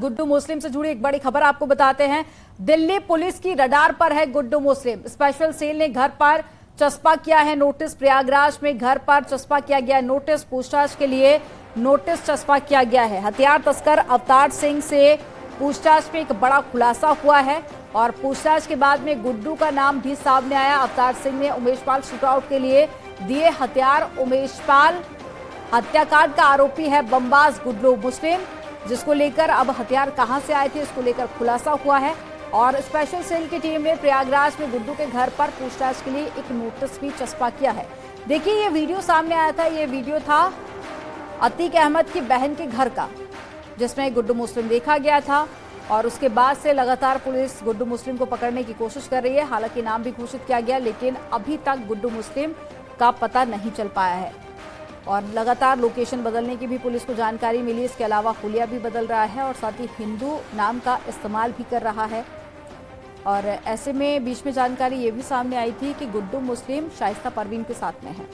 गुड्डू मुस्लिम से जुड़ी एक बड़ी खबर आपको बताते हैं। दिल्ली पुलिस की रडार पर है गुड्डू मुस्लिम। स्पेशल सेल ने घर पर चस्पा किया है नोटिस। प्रयागराज में घर पर चस्पा किया गया नोटिस। पूछताछ के लिए नोटिस चस्पा किया गया है। हथियार तस्कर अवतार सिंह से पूछताछ में एक बड़ा खुलासा हुआ है और पूछताछ के बाद में गुड्डू का नाम भी सामने आया। अवतार सिंह ने उमेश पाल शूटआउट के लिए दिए हथियार। उमेश पाल हत्याकांड का आरोपी है बमबाज गुड्डू मुस्लिम, जिसको लेकर अब हथियार कहां से आए थे इसको लेकर खुलासा हुआ है। और स्पेशल सेल की टीम ने प्रयागराज में गुड्डू के घर पर पूछताछ के लिए एक नोटिस भी चस्पा किया है। देखिए, ये वीडियो सामने आया था। ये वीडियो था अतीक अहमद की बहन के घर का, जिसमें गुड्डू मुस्लिम देखा गया था और उसके बाद से लगातार पुलिस गुड्डू मुस्लिम को पकड़ने की कोशिश कर रही है। हालांकि नाम भी घोषित किया गया, लेकिन अभी तक गुड्डू मुस्लिम का पता नहीं चल पाया है और लगातार लोकेशन बदलने की भी पुलिस को जानकारी मिली। इसके अलावा हुलिया भी बदल रहा है और साथ ही हिंदू नाम का इस्तेमाल भी कर रहा है। और ऐसे में बीच में जानकारी ये भी सामने आई थी कि गुड्डू मुस्लिम शाइस्ता परवीन के साथ में है।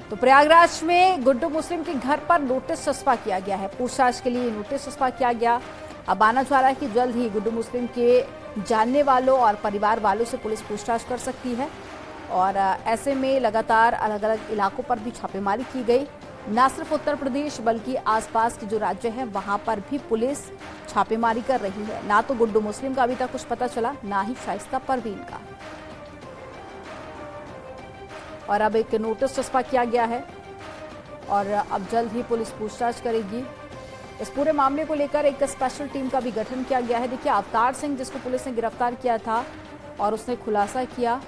तो प्रयागराज में गुड्डू मुस्लिम के घर पर नोटिस चस्पा किया गया है। पूछताछ के लिए नोटिस चस्पा किया गया। अब आना चाह रहा है कि जल्द ही गुड्डू मुस्लिम के जानने वालों और परिवार वालों से पुलिस पूछताछ कर सकती है। और ऐसे में लगातार अलग अलग इलाकों पर भी छापेमारी की गई। न सिर्फ उत्तर प्रदेश बल्कि आसपास के जो राज्य हैं वहां पर भी पुलिस छापेमारी कर रही है। ना तो गुड्डू मुस्लिम का अभी तक कुछ पता चला, ना ही शाइस्ता परवीन का। और अब एक नोटिस चस्पा किया गया है और अब जल्द ही पुलिस पूछताछ करेगी। इस पूरे मामले को लेकर एक स्पेशल टीम का भी गठन किया गया है। देखिए, अवतार सिंह जिसको पुलिस ने गिरफ्तार किया था और उसने खुलासा किया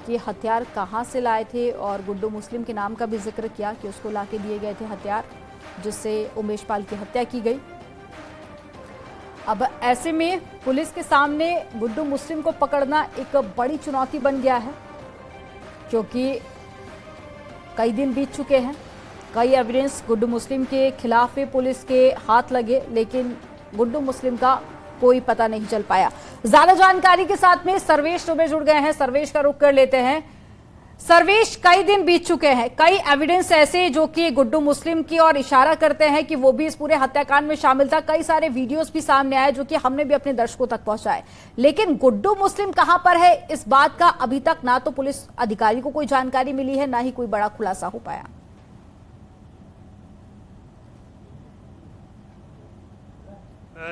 कि हथियार कहां से लाए थे और गुड्डू मुस्लिम के नाम का भी जिक्र किया कि उसको लाके दिए गए थे हथियार, जिससे उमेश पाल की हत्या की गई। अब ऐसे में पुलिस के सामने गुड्डू मुस्लिम को पकड़ना एक बड़ी चुनौती बन गया है, क्योंकि कई दिन बीत चुके हैं। कई एविडेंस गुड्डू मुस्लिम के खिलाफ भी पुलिस के हाथ लगे, लेकिन गुड्डू मुस्लिम का कोई पता नहीं चल पाया। ज्यादा जानकारी के साथ में सर्वेश डुबे जुड़ गए हैं। सर्वेश का रुख कर लेते हैं। सर्वेश, कई दिन बीत चुके हैं, कई एविडेंस ऐसे जो कि गुड्डू मुस्लिम की ओर इशारा करते हैं कि वो भी इस पूरे हत्याकांड में शामिल था। कई सारे वीडियोस भी सामने आए जो कि हमने भी अपने दर्शकों तक पहुंचाए, लेकिन गुड्डू मुस्लिम कहां पर है, इस बात का अभी तक ना तो पुलिस अधिकारी को कोई जानकारी मिली है, ना ही कोई बड़ा खुलासा हो पाया।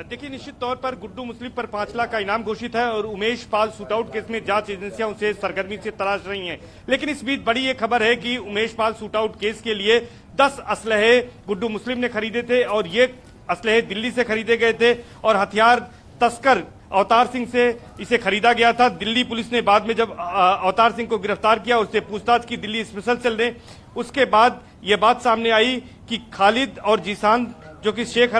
देखिए, निश्चित तौर पर गुड्डू मुस्लिम पर 5 लाख का इनाम घोषित है और उमेश पाल शूटआउट केस में जांच एजेंसियां उसे सरगर्मी से तलाश रही हैं। लेकिन इस बीच बड़ी ये खबर है कि उमेश पाल शूटआउट केस के लिए 10 असलहे गुड्डू मुस्लिम ने खरीदे थे और ये असलहे दिल्ली से खरीदे गए थे और हथियार तस्कर अवतार सिंह से इसे खरीदा गया था। दिल्ली पुलिस ने बाद में जब अवतार सिंह को गिरफ्तार किया, उससे पूछताछ की दिल्ली स्पेशल सेल ने, उसके बाद ये बात सामने आई कि खालिद और जीसान जो कि शेख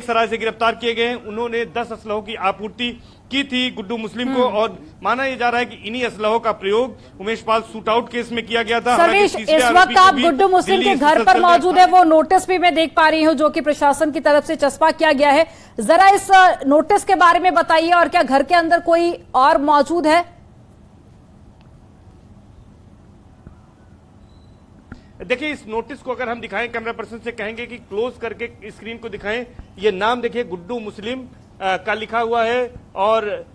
सराय से गिरफ्तार किए गए हैं, उन्होंने 10 असलहों की आपूर्ति की थी गुड्डू मुस्लिम को और माना यह जा रहा है कि इन्हीं असलहों का प्रयोग उमेश पाल शूटआउट केस में किया गया था। सर्वेश, इस वक्त आप गुड्डू मुस्लिम के घर पर मौजूद है। वो नोटिस भी मैं देख पा रही हूं जो कि प्रशासन की तरफ से चस्पा किया गया है। जरा इस नोटिस के बारे में बताइए और क्या घर के अंदर कोई और मौजूद है? देखिए, इस नोटिस को अगर हम दिखाएं, कैमरा पर्सन से कहेंगे कि क्लोज करके स्क्रीन को दिखाएं। ये नाम देखिए, गुड्डू मुस्लिम का लिखा हुआ है और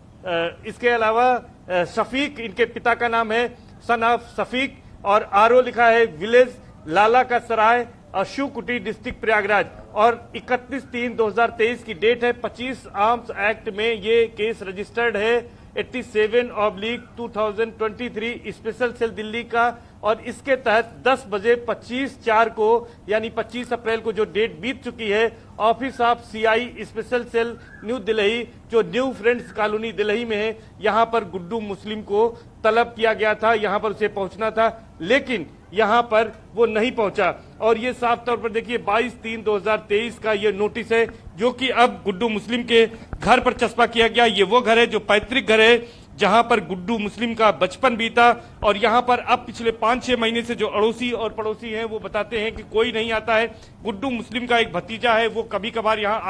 इसके अलावा शफीक इनके पिता का नाम है, सन ऑफ शफीक, और आरओ लिखा है विलेज लाला का सराय, शिव कुटी, डिस्ट्रिक्ट प्रयागराज, और 31/3/2023 की डेट है। 25 आर्म्स एक्ट में ये केस रजिस्टर्ड है। 87/2023 स्पेशल सेल दिल्ली का, और इसके तहत 10 बजे 25/4 को यानी 25 अप्रैल को जो डेट बीत चुकी है, office of CI special cell New Delhi जो न्यू फ्रेंड्स कॉलोनी दिल्ली में है, यहां पर गुड्डू मुस्लिम को तलब किया गया था। यहां पर उसे पहुंचना था, लेकिन यहां पर वो नहीं पहुंचा। और ये साफ तौर पर देखिए 22/3/2023 का ये नोटिस है जो कि अब गुड्डू मुस्लिम के घर पर चस्पा किया गया। ये वो घर है जो पैतृक घर है जहां पर गुड्डू मुस्लिम का बचपन बीता। और यहां पर अब पिछले 5-6 महीने से जो अड़ोसी और पड़ोसी हैं वो बताते हैं कि कोई नहीं आता है। गुड्डू मुस्लिम का एक भतीजा है, वो कभी कभार यहाँ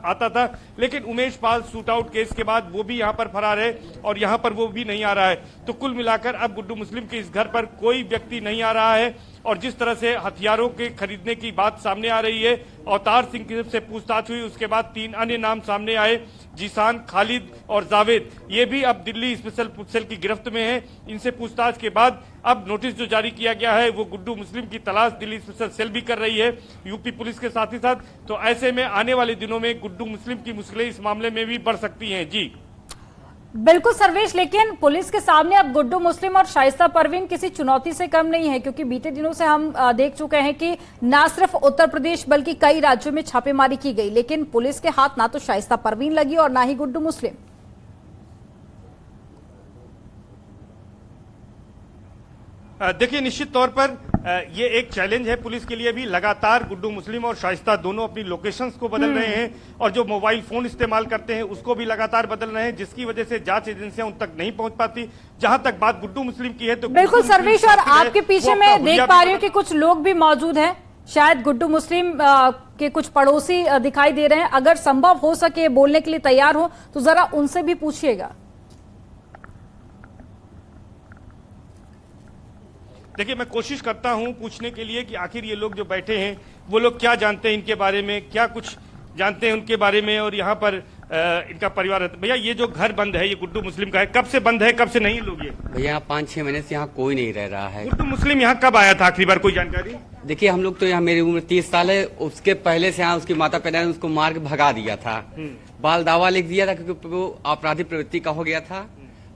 आता था, लेकिन Umesh Pal shoot out case के बाद वो भी यहाँ पर फरार है और यहाँ पर वो भी नहीं आ रहा है। तो कुल मिलाकर अब गुड्डू मुस्लिम के इस घर पर कोई व्यक्ति नहीं आ रहा है। और जिस तरह से हथियारों के खरीदने की बात सामने आ रही है, अवतार सिंह से पूछताछ हुई, उसके बाद 3 अन्य नाम सामने आए, जीसान, खालिद और जावेद। ये भी अब दिल्ली स्पेशल सेल की गिरफ्त में है। इनसे पूछताछ के बाद अब नोटिस जो जारी किया गया है वो गुड्डू मुस्लिम की तलाश दिल्ली स्पेशल सेल भी कर रही है, यूपी पुलिस के साथ ही साथ। तो ऐसे में आने वाले दिनों में गुड्डू मुस्लिम की मुश्किलें इस मामले में भी बढ़ सकती हैं। जी बिल्कुल सर्वेश, लेकिन पुलिस के सामने अब गुड्डू मुस्लिम और शाइस्ता परवीन किसी चुनौती से कम नहीं है, क्योंकि बीते दिनों से हम देख चुके हैं कि न सिर्फ उत्तर प्रदेश बल्कि कई राज्यों में छापेमारी की गई, लेकिन पुलिस के हाथ ना तो शाइस्ता परवीन लगी और ना ही गुड्डू मुस्लिम। देखिए, निश्चित तौर पर ये एक चैलेंज है पुलिस के लिए भी। लगातार गुड्डू मुस्लिम और शाइस्ता दोनों अपनी लोकेशंस को बदल रहे हैं और जो मोबाइल फोन इस्तेमाल करते हैं उसको भी लगातार बदल रहे हैं, जिसकी वजह से जांच एजेंसियां उन तक नहीं पहुंच पाती। जहां तक बात गुड्डू मुस्लिम की है तो बिल्कुल सर्वेश, और आपके पीछे मैं देख पा रही हूँ कि कुछ लोग भी मौजूद हैं, शायद गुड्डू मुस्लिम के कुछ पड़ोसी दिखाई दे रहे हैं। अगर संभव हो सके बोलने के लिए तैयार हो तो जरा उनसे भी पूछिएगा। देखिए, मैं कोशिश करता हूं पूछने के लिए कि आखिर ये लोग जो बैठे हैं वो लोग क्या जानते हैं इनके बारे में, क्या कुछ जानते हैं उनके बारे में, और यहाँ पर इनका परिवार है। भैया, ये जो घर बंद है ये गुड्डू मुस्लिम का है, कब से बंद है, कब से नहीं लोग? ये भैया 5-6 महीने से यहाँ कोई नहीं रह रहा है। गुड्डू मुस्लिम यहाँ कब आया था आखिरी बार, कोई जानकारी? देखिए, हम लोग तो यहाँ, मेरी उम्र 30 साल है, उसके पहले से यहाँ उसकी माता पिता ने उसको मार के भगा दिया था। बाल दावा लिख दिया था क्योंकि वो आपराधिक प्रवृत्ति का हो गया था।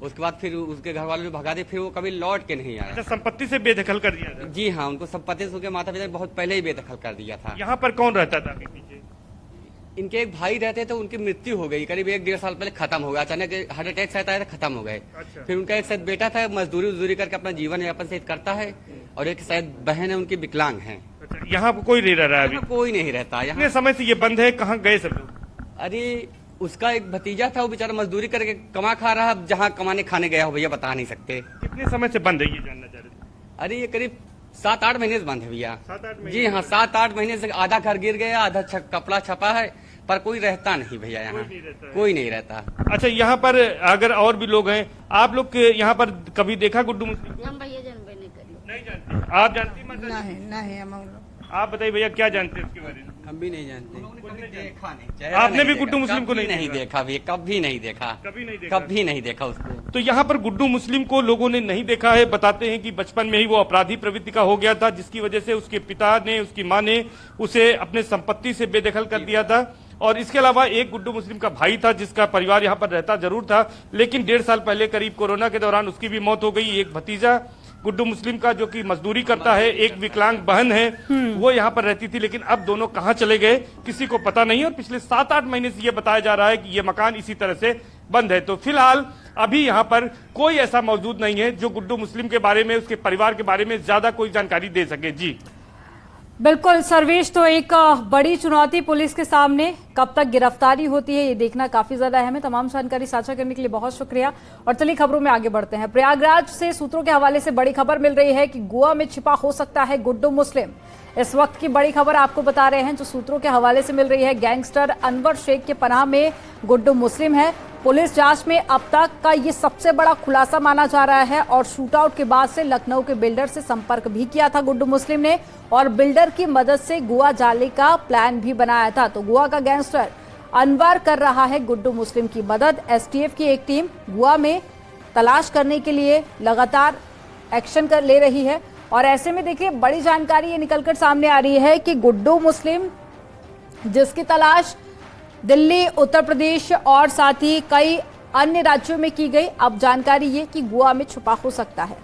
उसके बाद फिर उसके घर वालों ने भगा दिया, फिर वो कभी लौट के नहीं आया। अच्छा, संपत्ति से बेदखल कर दिया था? जी हाँ, उनको संपत्ति से उसके माता पिता ने बहुत पहले ही बेदखल कर दिया था। यहाँ पर कौन रहता था आपके पीछे? इनके एक भाई रहते थे, उनकी मृत्यु हो गई, करीब 1-1.5 साल पहले खत्म हो गया, अचानक हार्ट अटैक से आया था, खत्म हो गए। अच्छा। फिर उनका एक शायद बेटा था, मजदूरी करके अपना जीवन यापन से करता है, और एक शायद बहन है उनकी, विकलांग है। अच्छा, यहाँ कोई नहीं रह रहा है अभी? कोई नहीं रहता यहाँ। कितने समय से ये बंद है, कहाँ गए सब लोग? अरे, उसका एक भतीजा था, वो बेचारा मजदूरी करके कमा खा रहा, जहाँ कमाने खाने गया हो भैया बता नहीं सकते। कितने समय से बंद है ये जानना चाह रहे थे? अरे, ये करीब 7-8 महीने से बंद है भैया। 7-8 महीने? जी हाँ, 7-8 महीने से आधा घर गिर गया, आधा कपड़ा छपा है, पर कोई रहता नहीं भैया यहाँ, कोई नहीं रहता। अच्छा, यहाँ पर अगर और भी लोग हैं, आप लोग यहाँ पर कभी देखा गुड्डू मुस्लिम को? हम भैया जानबे नहीं करी। नहीं जानते? आप जानती माता जी? नहीं हम लोग। आप बताइए भैया, क्या जानते हैं इसके बारे में? हम भी नहीं जानते, देखा नहीं। आपने भी गुड्डू मुस्लिम को नहीं देखा भैया, कभी नहीं देखा, कभी नहीं देखा उसको। तो यहाँ पर गुड्डू मुस्लिम को लोगों ने नहीं देखा है। बताते हैं कि बचपन में ही वो अपराधी प्रवृत्ति का हो गया था, जिसकी वजह से उसके पिता ने, उसकी माँ ने उसे अपने संपत्ति से बेदखल कर दिया था। और इसके अलावा एक गुड्डू मुस्लिम का भाई था जिसका परिवार यहाँ पर रहता जरूर था, लेकिन 1.5 साल पहले करीब कोरोना के दौरान उसकी भी मौत हो गई। एक भतीजा गुड्डू मुस्लिम का जो कि मजदूरी करता है, एक विकलांग बहन है, वो यहाँ पर रहती थी, लेकिन अब दोनों कहाँ चले गए किसी को पता नहीं। और पिछले 7-8 महीने से ये बताया जा रहा है कि ये मकान इसी तरह से बंद है। तो फिलहाल अभी यहाँ पर कोई ऐसा मौजूद नहीं है जो गुड्डू मुस्लिम के बारे में, उसके परिवार के बारे में ज्यादा कोई जानकारी दे सके। जी बिल्कुल सर्वेश, तो एक बड़ी चुनौती पुलिस के सामने, कब तक गिरफ्तारी होती है ये देखना काफी ज्यादा अहम है। तमाम जानकारी साझा करने के लिए बहुत शुक्रिया। और चलिए खबरों में आगे बढ़ते हैं। प्रयागराज से सूत्रों के हवाले से बड़ी खबर मिल रही है कि गोवा में छिपा हो सकता है गुड्डू मुस्लिम। इस वक्त की बड़ी खबर आपको बता रहे हैं जो सूत्रों के हवाले से मिल रही है। गैंगस्टर अनवर शेख के पनाह में गुड्डू मुस्लिम है। पुलिस जांच में अब तक का ये सबसे बड़ा खुलासा माना जा रहा है। और शूटआउट के बाद से लखनऊ के बिल्डर से संपर्क भी किया था गुड्डू मुस्लिम ने, और बिल्डर की मदद से गोवा जाने का प्लान भी बनाया था। तो गोवा का गैंगस्टर अनवर कर रहा है गुड्डू मुस्लिम की मदद। एसटीएफ की एक टीम गोवा में तलाश करने के लिए लगातार एक्शन ले रही है। और ऐसे में देखिए बड़ी जानकारी ये निकलकर सामने आ रही है कि गुड्डू मुस्लिम, जिसकी तलाश दिल्ली, उत्तर प्रदेश और साथ ही कई अन्य राज्यों में की गई, अब जानकारी ये कि गोवा में छुपा हो सकता है।